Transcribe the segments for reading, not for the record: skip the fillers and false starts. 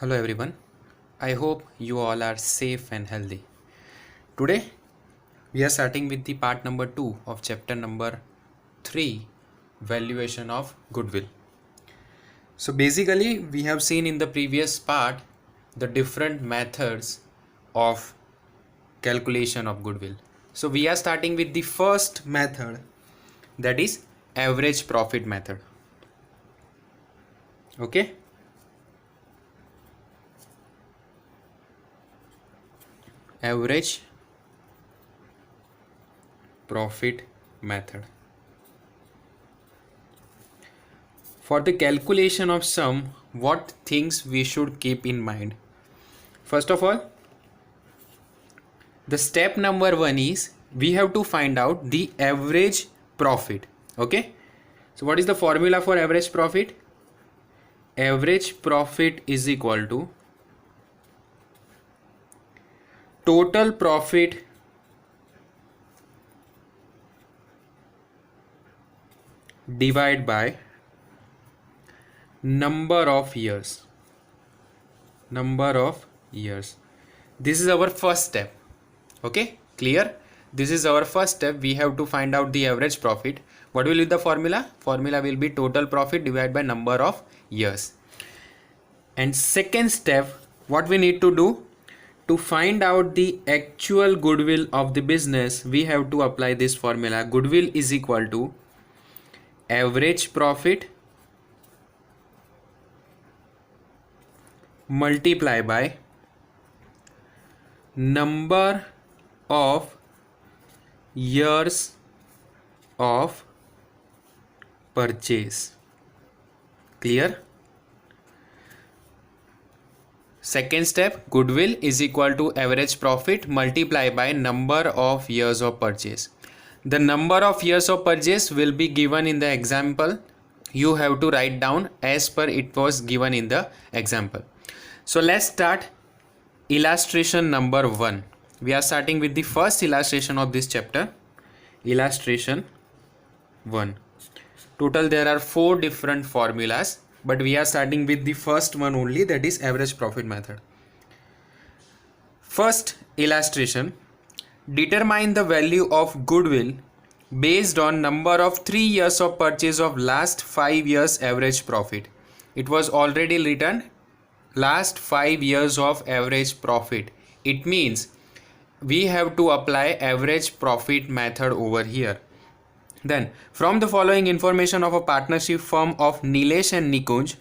Hello everyone. I hope you all are safe and healthy. Today we are starting with the part number 2 of chapter number 3, valuation of goodwill. So basically we have seen in the previous part the different methods of calculation of goodwill. So we are starting with the first method, that is average profit method. Okay? Average profit method. For the calculation of sum, what things we should keep in mind? First of all, the step number 1 is we have to find out the average profit. Okay, so what is the formula for average profit? Average profit is equal to total profit divided by number of years. This is our first step. Okay, clear? This is our first step. We have to find out the average profit. What will be the formula? Formula will be total profit divided by number of years. And second step, what we need to do to find out the actual goodwill of the business, we have to apply this formula. Goodwill is equal to average profit multiply by number of years of purchase. Clear? Second step, goodwill is equal to average profit multiply by number of years of purchase. The number of years of purchase will be given in the example. You have to write down as per it was given in the example. So let's start illustration number 1. We are starting with the first illustration of this chapter. Illustration 1. Total there are 4 different formulas, but we are starting with the first one only, that is average profit method. First illustration, determine the value of goodwill based on number of 3 years of purchase of last 5 years average profit. It was already written last 5 years of average profit. It means we have to apply average profit method over here. Then from the following information of a partnership firm of Nilesh and Nikunj,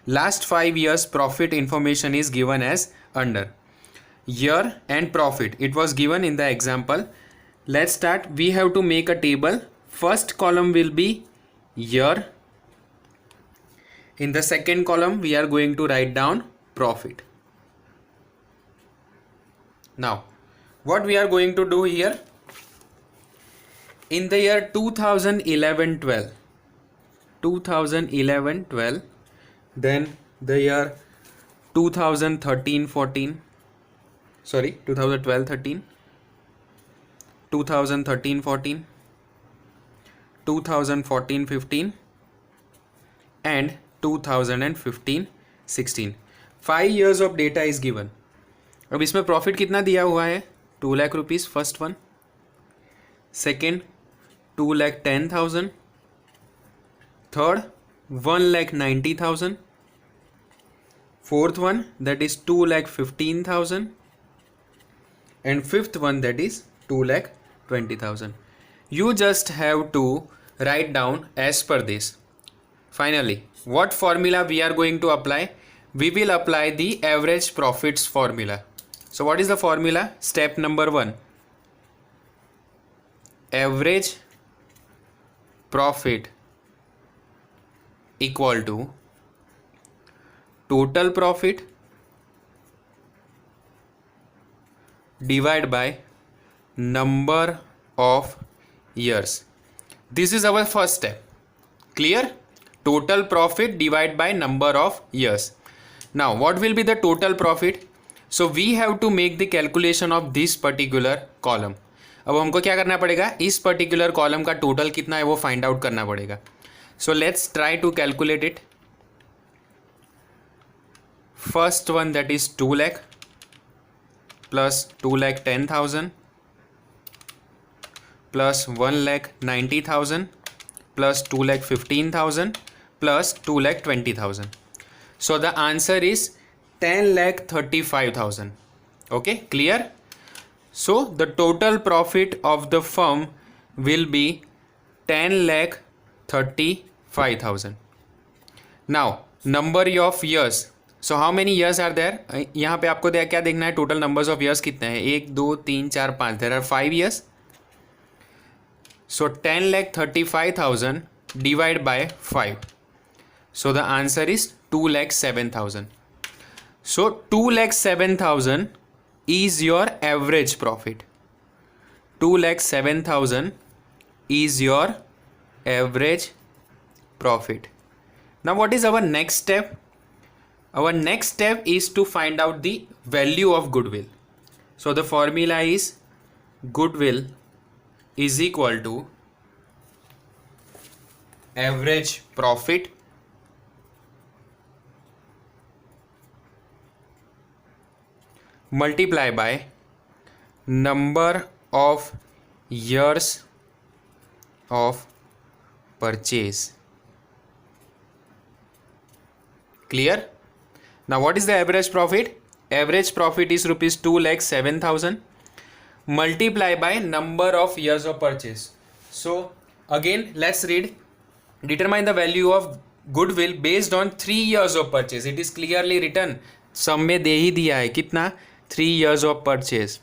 last 5 years profit information is given as under. Year and profit, it was given in the example. Let's start. We have to make a table. First column will be year. In the second column we are going to write down profit. Now what we are going to do here, in the year 2011-12, then the year 2013-14, 2012-13, 2013-14, 2014-15 and 2015-16, 5 years of data is given. अब इसमें profit कितना दिया हुआ है? 2 lakh rupees first one, second 2,10,000, third 1,90,000, fourth one that is 2,15,000 and fifth one that is 2,20,000. You just have to write down as per this. Finally, what formula we are going to apply? We will apply the average profits formula. So what is the formula? Step number 1, average profit equal to total profit divided by number of years. This is our first step. Clear? Total profit divided by number of years. Now what will be the total profit? So we have to make the calculation of this particular column. अब हमको क्या करना पड़ेगा? इस particular column का total कितना है वो फाइंड आउट करना पड़ेगा. So let's try to calculate it. first one, that is 2 lakh plus 2,10,000 plus 1,90,000 plus 2,15,000 plus 2,20,000. So the answer is 10,35,000. Okay, clear? So the total profit of the firm will be 10,35,000. Now number of years. So how many years are there? यहाँ पे आपको क्या देखना है, total numbers of years कितने हैं, 1 2 3 4 5. There are 5 years. So 10,35,000 divided by 5. So the answer is 2,07,000. So 2,07,000 is your average profit. 2,07,000 is your average profit. Now what is our next step? Our next step is to find out the value of goodwill. So the formula is goodwill is equal to average profit multiply by number of years of purchase. Clear? Now what is the average profit? Average profit is rupees 2,07,000 multiply by number of years of purchase. So again let's read. Determine the value of goodwill based on 3 years of purchase. It is clearly written. सम में दे ही दिया है कितना, 3 years of purchase.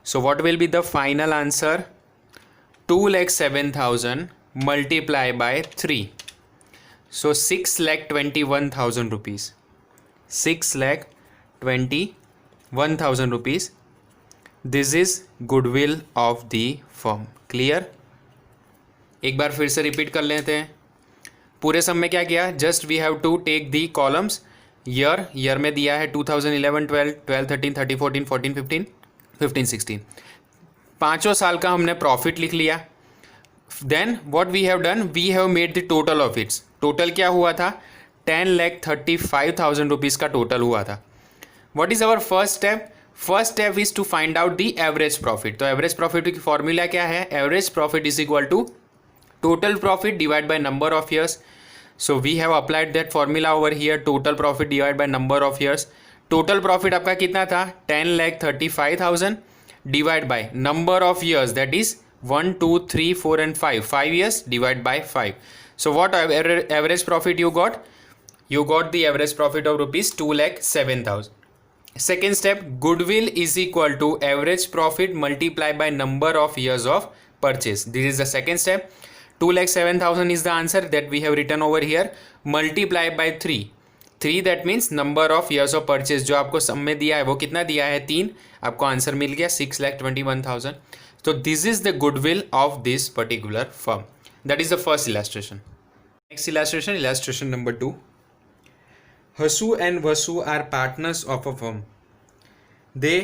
So what will be the final answer? 2,07,000 multiply by 3. So 6,21,000 rupees. 6,21,000 rupees. This is goodwill of the firm. Clear? एक बार फिर से repeat कर लेते हैं. पूरे सम में क्या किया, just we have to take the columns. Year में दिया है 2011, 12, 12, 13, 13, 14, 14, 15, 15, 16. पाँचों साल का हमने प्रॉफिट लिख लिया. Then what we have done, we have made the total of its. Total क्या हुआ था, 10,35,000 रुपीज़ का टोटल हुआ था. What is our first step? First step is to find out the average profit. तो एवरेज प्रॉफिट की formula क्या है? Average profit is equal to total profit divided by number of years. So we have applied that formula over here. Total profit divided by number of years. Total profit आपका कितना था, 10,35,000 divided by number of years, that is 1 2 3 4 and 5 years divided by 5. So what average profit you got? You got the average profit of rupees 2,07,000. Second step, goodwill is equal to average profit multiplied by number of years of purchase. This is the second step. 2,07,000 is the answer that we have written over here. Multiply by 3. 3 that means number of years of purchase. जो आपको सम में दिया है वो कितना दिया है, 3. आपको आंसर मिल गया 6,21,000. So this is the goodwill of this particular firm. That is the first illustration. Next illustration, illustration number 2. Hasu and Vasu are partners of a firm. They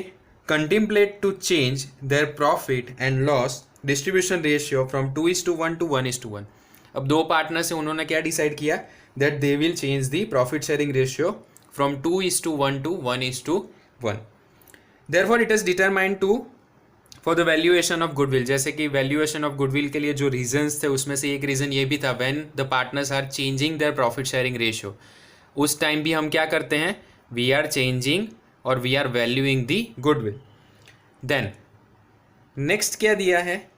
contemplate to change their profit and loss distribution ratio from 2:1 to 1:1. अब दो partner से उन्होंने क्या decide किया, that they will change the profit sharing ratio from 2:1 to 1:1. Therefore it is determined to for the valuation of goodwill. जैसे कि valuation of goodwill के लिए जो रीजंस थे उसमें से एक रीज़न ये भी था, when the partners are changing their profit sharing ratio. उस टाइम भी हम क्या करते हैं, वी आर चेंजिंग और we are valuing the goodwill. Then next क्या दिया है,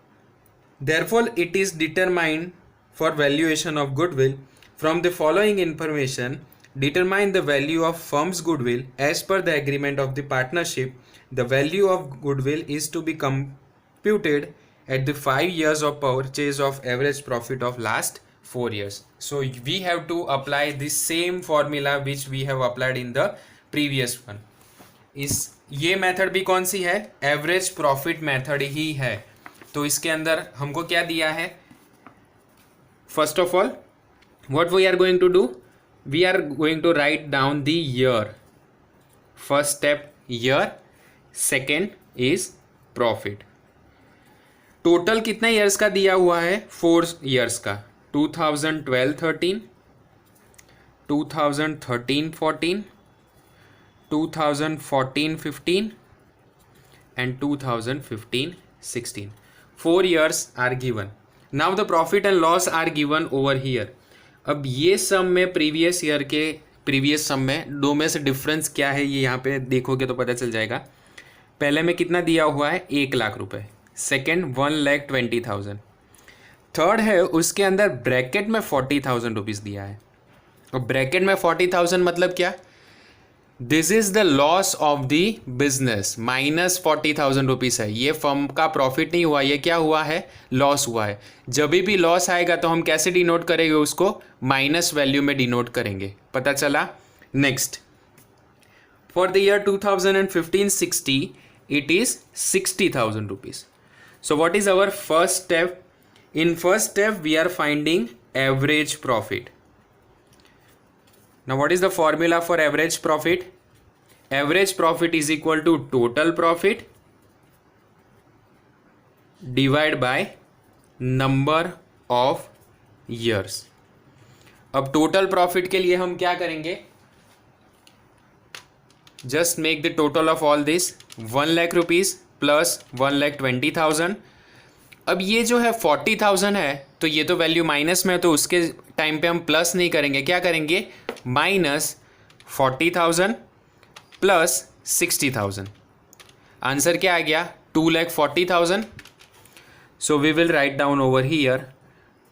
therefore it is determined for valuation of goodwill from the following information. Determine the value of firm's goodwill as per the agreement of the partnership. The value of goodwill is to be computed at the 5 years of purchase of average profit of last 4 years. So we have to apply the same formula which we have applied in the previous one. ये method भी कौन सी है, average profit method ही है. तो इसके अंदर हमको क्या दिया है, first of all what we are going to do, we are going to write down the year. First step year, second is profit. Total कितना ईयर्स का दिया हुआ है, 4 years का. 2012-13, 2013-14, 2014-15 and 2015-16. 4 years are given. Now the profit and loss are given over here. अब ये सम में previous year के प्रीवियस सम में दो में से डिफरेंस क्या है ये यहाँ पे देखोगे तो पता चल जाएगा. पहले में कितना दिया हुआ है 1,00,000 रुपये, सेकेंड 1,20,000, थर्ड है उसके अंदर ब्रैकेट में 40,000 रुपीज़ दिया है. और ब्रैकेट में 40,000 मतलब क्या, this is the loss of the business, -40,000 rupees है. ये फर्म का प्रॉफिट नहीं हुआ, ये क्या हुआ है, लॉस हुआ है. जब भी लॉस आएगा तो हम कैसे डिनोट करेंगे उसको, माइनस वैल्यू में डिनोट करेंगे. पता चला. Next, for the year 2015-16 it is 60,000 rupees. So what is our first step? In first step we are finding average profit. Now what is the formula for average profit? Average profit is equal to total profit divided by number of years. अब total profit के लिए हम क्या करेंगे, just make the total of all this 1,00,000 rupees plus 1,20,000. अब ये जो है 40,000 है तो ये तो वैल्यू माइनस में है, तो उसके टाइम पे हम प्लस नहीं करेंगे, क्या करेंगे, -40,000 प्लस 60,000. आंसर क्या आ गया, 2,40,000. So we will write down over here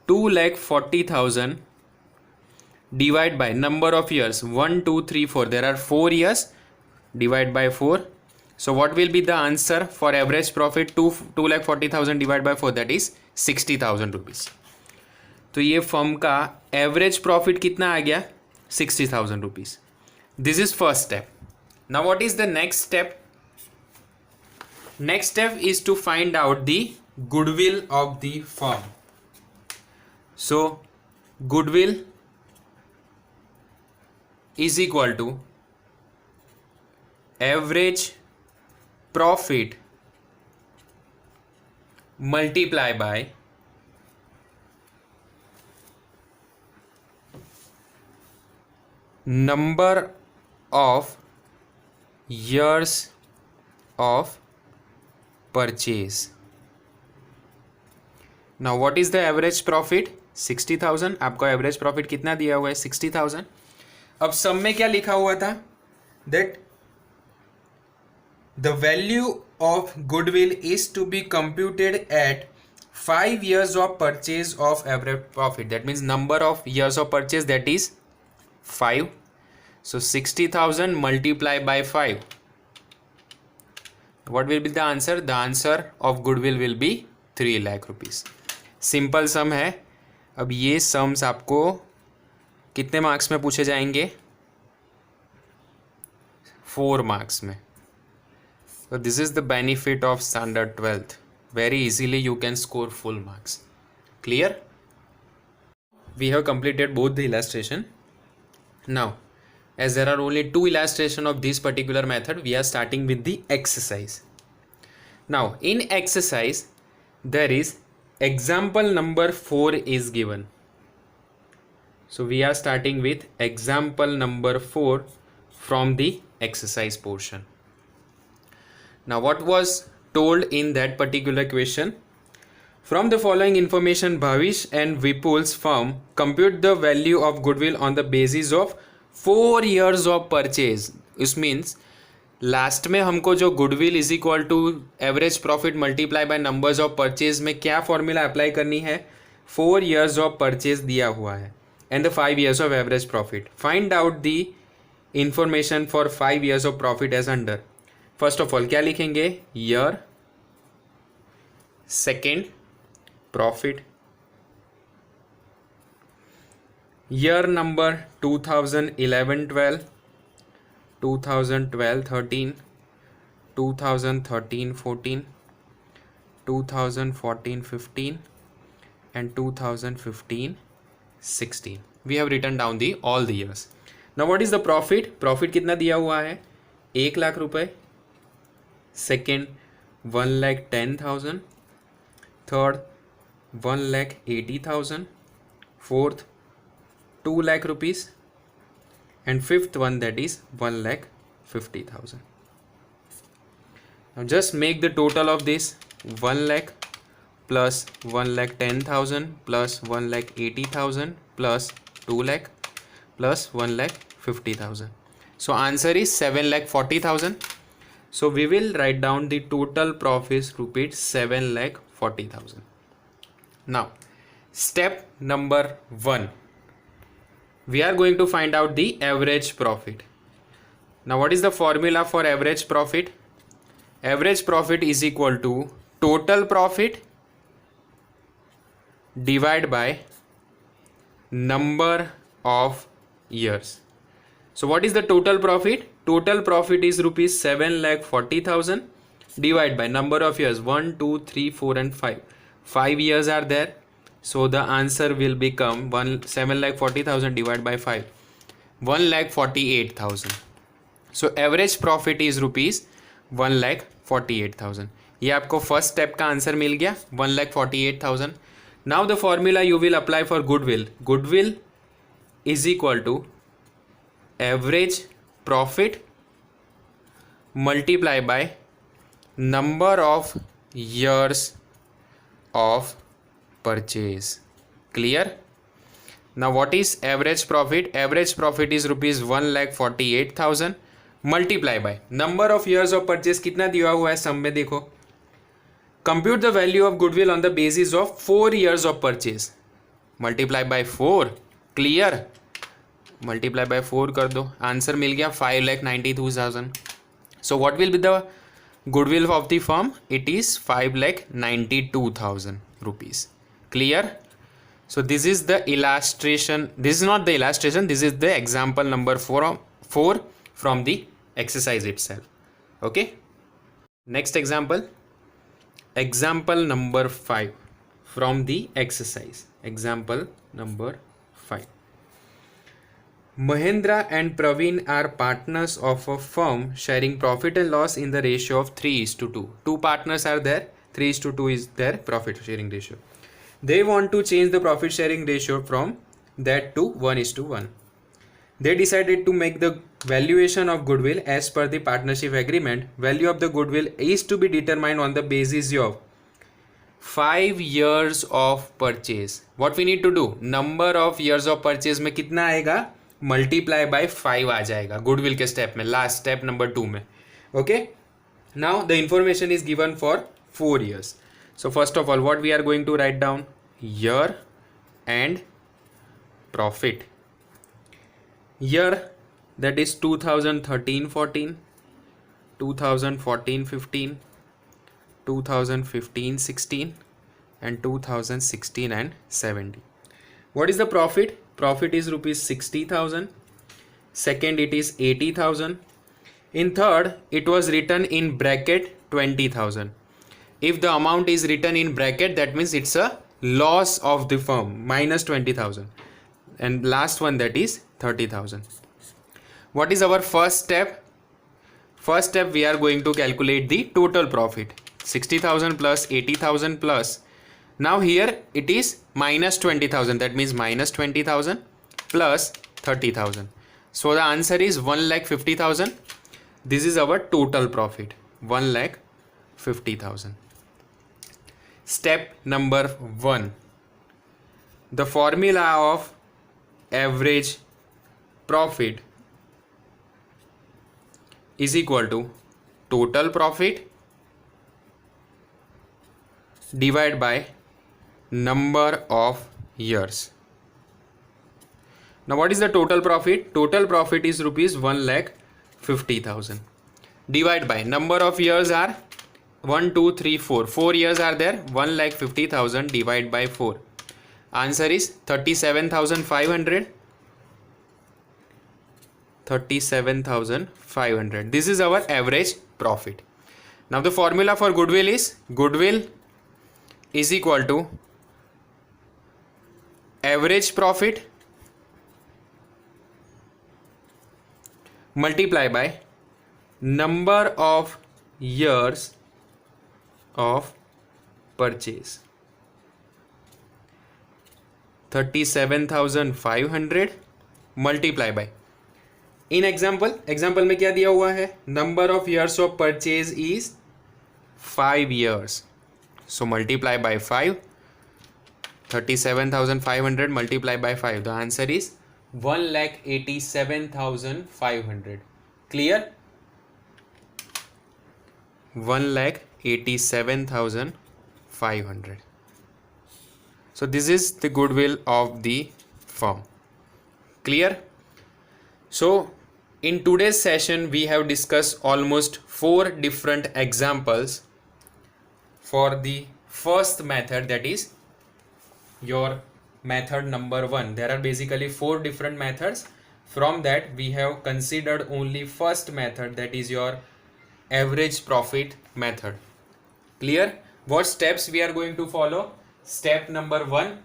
2,40,000 divide by number of years 1 2 3 4, there are 4 years, divide by 4. So what will be the answer for average profit? 2,40,000 divided by 4, that is 60,000 rupees. तो ये firm का average profit कितना आ गया, 60,000 rupees. This is first step. Now what is the next step? Next step is to find out the goodwill of the firm. So goodwill is equal to average profit multiply by number of years of purchase. Now what is the average profit? 60,000. आपको average profit कितना दिया हुआ है, 60,000. अब सम में क्या लिखा हुआ था, that the value of goodwill is to be computed at 5 years of purchase of average profit. That means number of years of purchase, that is 5. So 60,000 multiplied by 5. What will be the answer? The answer of goodwill will be 3,00,000 rupees. Simple सम है. अब ये sums आपको कितने marks में पूछे जाएंगे, 4 marks में. So this is the benefit of standard 12th. Very easily you can score full marks. Clear? We have completed both the illustration. Now, as there are only 2 illustration of this particular method, we are starting with the exercise. Now, in exercise, there is example number 4 is given. So we are starting with example number 4 from the exercise portion. Now what was told in that particular question? From the following information, Bhavish and Vipul's firm compute the value of goodwill on the basis of 4 years of purchase. This means last में हमको जो goodwill is equal to average profit multiply by numbers of purchase में क्या formula apply करनी है, 4 years of purchase दिया हुआ है and the 5 years of average profit. Find out the information for 5 years of profit as under. First of all क्या लिखेंगे, year, second profit, year number 2011-12, 2012-13, 2013-14, 2014-15 and 2015-16. We have written down the all the years. Now what is the profit? Profit कितना दिया हुआ है, 1,00,000 रुपये. Second 1,10,000, third 1,80,000, fourth 2,00,000 rupees, and fifth one that is 1,50,000. 50,000. Now just make the total of this. 1 lakh plus 1 lakh 10,000 plus 1 lakh 80,000 plus 2 lakh plus 1 lakh 50,000. So answer is 7 lakh 40,000. So we will write down the total profit rupees 7 lakh 40,000. Now step number 1. We are going to find out the average profit. Now what is the formula for average profit? Average profit is equal to total profit divided by number of years. So what is the total profit? Total profit is rupees 7 lakh 40,000 divided by number of years 1, 2, 3, 4 and 5. 5 years are there. So the answer will become 7 lakh 40,000 divided by 5. 1 lakh 48,000. So average profit is rupees 1 lakh 48,000. ये आपको first step का answer मिल गया 1 lakh 48,000. Now the formula you will apply for goodwill. Goodwill is equal to average profit multiplied by number of years of purchase. Clear? Now what is average profit? Average profit is rupees 1 lakh 48,000 multiply by number of years of purchase. कितना दिया हुआ है सम में देखो. Compute the value of goodwill on the basis of 4 years of purchase. Multiply by 4. Clear? Multiply by 4 कर दो. Answer मिल गया 5,92,000. So what will be the goodwill of the firm? It is 5,92,000 rupees. Clear? So this is the illustration. This is not the illustration. This is the example number 4 from the exercise itself. Okay. Next example. Example number 5 from the exercise. Example number 5. Mahendra and Praveen are partners of a firm sharing profit and loss in the ratio of 3:2. Two partners are there. 3:2 is their profit sharing ratio. They want to change the profit sharing ratio from that to 1:1. They decided to make the valuation of goodwill as per the partnership agreement. Value of the goodwill is to be determined on the basis of 5 years of purchase. What we need to do? Number of years of purchase में कितना आएगा? Multiply by 5 आ जाएगा goodwill के step में, last step number 2 में. Okay. Now the information is given for 4 years. So first of all, what we are going to write down? Year and profit. Year, that is 2013-14, 2014-15, 2015-16 and 2016 and 17. What is the profit? Profit is rupees 60,000. Second, it is 80,000. In third, it was written in bracket 20,000. If the amount is written in bracket, that means it's a loss of the firm, minus 20,000. And last one, that is 30,000. What is our first step? First step, we are going to calculate the total profit. 60,000 plus 80,000 plus. Now here it is minus 20,000. That means minus 20,000 plus 30,000. So the answer is 1,50,000. This is our total profit. 1,50,000. Step number 1. The formula of average profit is equal to total profit divided by number of years. Now what is the total profit? Total profit is rupees 1,50,000 divided by number of years are 1, 2, 3, 4. 4 years are there. 1,50,000 divided by 4. Answer is 37,500. 37,500. This is our average profit. Now the formula for goodwill is equal to average profit multiply by number of years of purchase. 37,500 multiply by in example में क्या दिया हुआ है, number of years of purchase is 5 years. So multiply by 5, 37,500 multiply by 5. The answer is 1,87,500. Clear? 1,87,500. So this is the goodwill of the firm. Clear? So in today's session we have discussed almost 4 different examples for the first method, that is your method number 1. There are basically 4 different methods. From that we have considered only first method, that is your average profit method. Clear? What steps we are going to follow? Step number 1,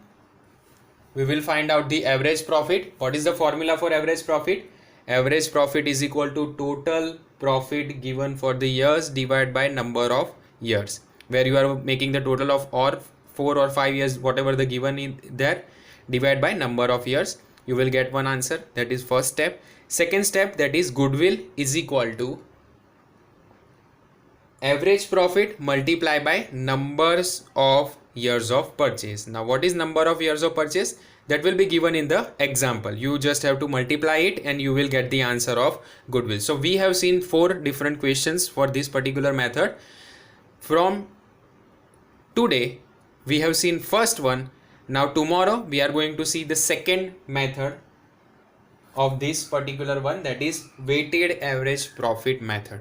we will find out the average profit. What is the formula for average profit? Average profit is equal to total profit given for the years divided by number of years, where you are making the total of or 4 or 5 years, whatever the given in there, divide by number of years, you will get one answer. That is first step. Second step, that is goodwill is equal to average profit multiply by numbers of years of purchase. Now what is number of years of purchase? That will be given in the example. You just have to multiply it and you will get the answer of goodwill. So we have seen 4 different questions for this particular method. From today we have seen first one. Now tomorrow we are going to see the second method of this particular one, that is weighted average profit method.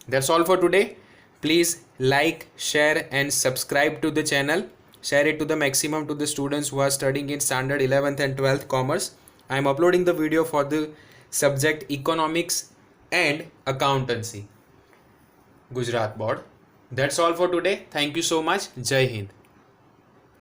That's all for today. Please like, share and subscribe to the channel. Share it to the maximum to the students who are studying in standard 11th and 12th commerce. I am uploading the video for the subject economics and accountancy, Gujarat board. That's all for today. Thank you so much. Jai Hind.